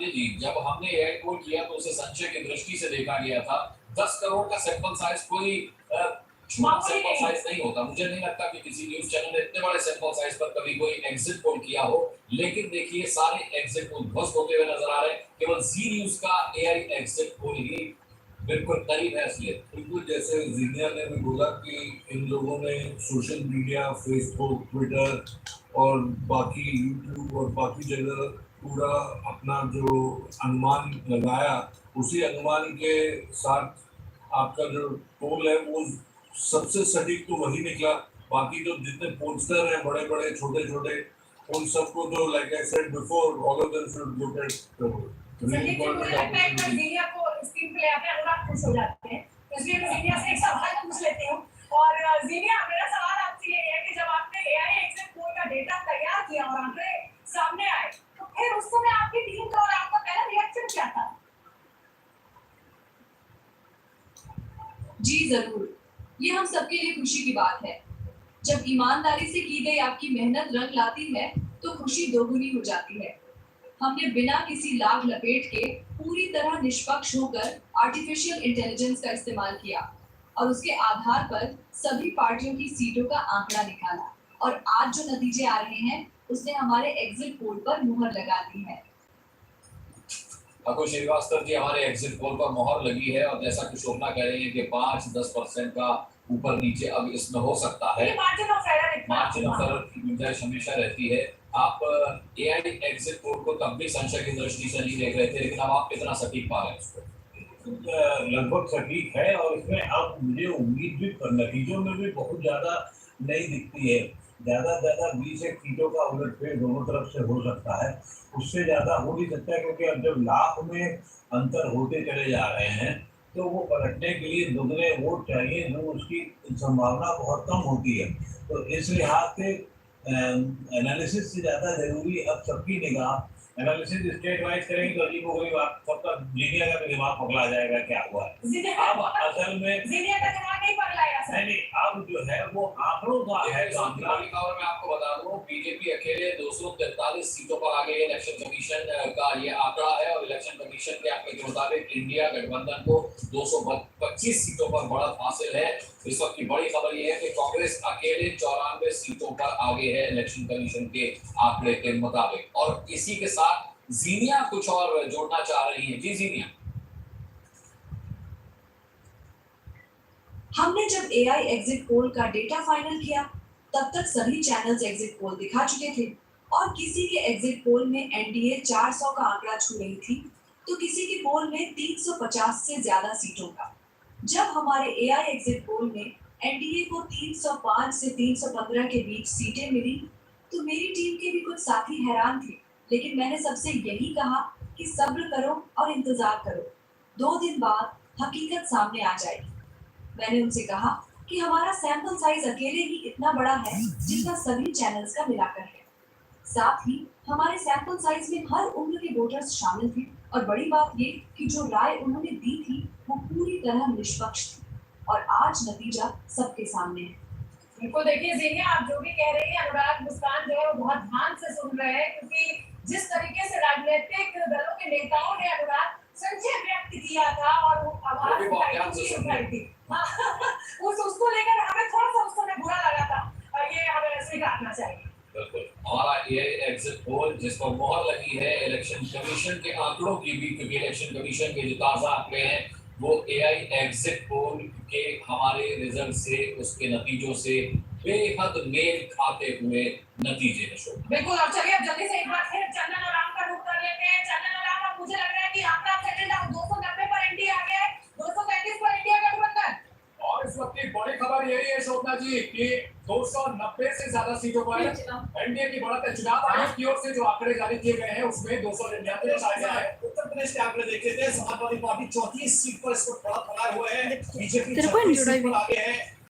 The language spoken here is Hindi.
आदित्य जी, जब हमने एआई कोड किया तो उसे संशय की दृष्टि से देखा गया था। 10 करोड़ का सैंपल साइज कोई छोटा सैंपल साइज नहीं होता। मुझे नहीं लगता कि किसी न्यूज चैनल ने इतने बड़े सैंपल साइज पर कभी कोई एग्जिट पोल किया हो। लेकिन देखिए, सारे एग्जिट पोल ध्वस्त होते हुए नजर आ रहे हैं। केवल जी न्यूज का एआई एग्जिट पोल ही बिल्कुल करीब है असलियत। बिल्कुल, जैसे जीनिया ने भी बोला कि इन लोगों ने सोशल मीडिया, फेसबुक, ट्विटर और बाकी यूट्यूब और बाकी जगह पूरा अपना जो अनुमान लगाया, उसी अनुमान के साथ आपका जो पोल है वो सबसे सटीक तो वही निकला। बाकी जो जितने पोस्टर हैं बड़े बड़े छोटे छोटे, उन सबको तो like I said before, all of them should look at मुझे लगता है कि जीनिया को स्क्रीन पे ले आते हैं, अनुराग खुश हो जाते हैं। इसलिए मैं जीनिया से एक सवाल पूछ लेती हूँ। और जीनिया, मेरा सवाल आपसे ये है कि जब आपने एआई एग्जिट पोल का डेटा तैयार किया और आंकड़े सामने आए, तो फिर उस समय आपकी टीम का और आपका पहला रिएक्शन क्या था? जी जरूर, ये हम सबके लिए खुशी की बात है। जब ईमानदारी से की गई आपकी मेहनत रंग लाती है तो खुशी दोगुनी हो जाती है। हमने बिना किसी लाभ लपेट के पूरी तरह निष्पक्ष होकर आर्टिफिशियल इंटेलिजेंस का इस्तेमाल किया और उसके आधार पर सभी पार्टियों की सीटों का आंकड़ा निकाला, और आज जो नतीजे आ रहे हैं उसने हमारे एग्जिट पोल पर मुहर लगा दी है। अकुल श्रीवास्तव जी, हमारे एग्जिट पोल पर मोहर लगी है और जैसा कि शोभना कह रही है कि 5-10% का ऊपर नीचे अब इसमें हो सकता है। मार्जिन ऑफ एरर की गुंजाइश हमेशा रहती है। आप एआई एग्जिट पोल को तब भी संशय की दृष्टि से नहीं देख रहे थे, लेकिन अब आप कितना सटीक पा रहे हैं उसको? लगभग सटीक है, और इसमें अब मुझे उम्मीद भी नतीजों में भी बहुत ज्यादा नहीं दिखती है। ज्यादा से ज्यादा 20 सीटों का उलटफेर दोनों तरफ से हो सकता है, उससे ज्यादा हो नहीं सकता है, क्योंकि अब जब लाख में अंतर होते चले जा रहे हैं तो वो पलटने के लिए दुगने वोट चाहिए, जो उसकी संभावना बहुत कम होती है। तो इस लिहाज से एनालिसिस से ज़्यादा जरूरी अब सबकी निगाह, एनालिसिस स्टेट वाइज करेंगे तो अजीब गरीब आप सबका जीनिया का भी दिमाग पकड़ा जाएगा क्या हुआ है। अब असल में जीनिया का दिमाग नहीं पकड़ाएगा सर। नहीं, अब जो है वो आंकड़ों का है। खबर में आपको बता दूं, बीजेपी अकेले 243 सीटों पर आगे है। इलेक्शन कमीशन का ये आंकड़ा है और इलेक्शन कमीशन के आंकड़े के मुताबिक इंडिया गठबंधन को 225 सीटों पर बढ़त हासिल है। इस वक्त की बड़ी खबर यह है कि कांग्रेस अकेले 94 सीटों पर आगे है इलेक्शन कमीशन के आंकड़े के मुताबिक। और इसी के साथ जीनिया कुछ और जोड़ना चाह रही है। जी जीनिया। हमने जब एआई एग्जिट पोल का डेटा फाइनल किया तब तक सभी चैनल्स एग्जिट पोल दिखा चुके थे, और किसी के एग्जिट पोल में एनडीए 400 का आंकड़ा छू रही थी तो किसी के पोल में 350 से ज्यादा सीटों का। जब हमारे एआई एग्जिट पोल में एनडीए को 305 से 315 के बीच सीटें मिली तो मेरी टीम के भी कुछ साथी हैरान थे, लेकिन मैंने सबसे यही कहा कि सब्र करो और इंतजार करो, 2 दिन बाद हकीकत सामने आ जाएगी। मैंने उनसे कहा कि हमारा सैंपल साइज अकेले ही इतना बड़ा है जितना सभी चैनल्स का मिलाकर है। साथ ही हमारे सैंपल साइज में हर उम्र के वोटर्स शामिल थे, और बड़ी बात ये कि जो राय उन्होंने दी थी वो पूरी तरह निष्पक्ष थी, और आज नतीजा सबके सामने है। बिल्कुल, देखिए जीनिया, आप जो भी कह रही हैं, अनुराग मुस्कान जो है वो बहुत ध्यान से सुन रहे हैं, क्योंकि जिस तरीके से राजनीतिक दलों के नेताओं ने अनुराग संशय व्यक्त किया था और वो आवाज उठाई थी उसको लेकर हमें थोड़ा सा उस समय बुरा लगा था, और ये हमें स्वीकारना चाहिए। बिल्कुल, हमारा ये एग्जिट पोल जिस पर मोहर लगी है इलेक्शन कमीशन के आंकड़ों की भी, क्योंकि इलेक्शन कमीशन के जो ताजा आंकड़े हैं वो एआई एग्जिट पोल के हमारे रिजल्ट से, उसके नतीजों से बेहद मेल खाते हुए नतीजे हैं। बिल्कुल, अब चलिए अब जल्दी से एक बार फिर चंदन और राम का रुख कर लेते हैं। चंदन और राम, मुझे लग रहा है कि आंकड़ा सेकंड 290 पर एनडीए आ गया है, 235 पर इंडिया गठबंधन। और इस वक्त की बड़ी खबर यही है शोभना जी कि 290 से ज्यादा सीटों पर एनडीए की बढ़त है। चुनाव आयोग की ओर से जो आंकड़े जारी किए गए हैं उसमें 299 बताया गया है। उत्तर प्रदेश के आंकड़े देख लेते हैं। समाजवादी पार्टी 34 सीट पर इसको बढ़त बनाए हुए है, बीजेपी 36 सीट पर आगे है,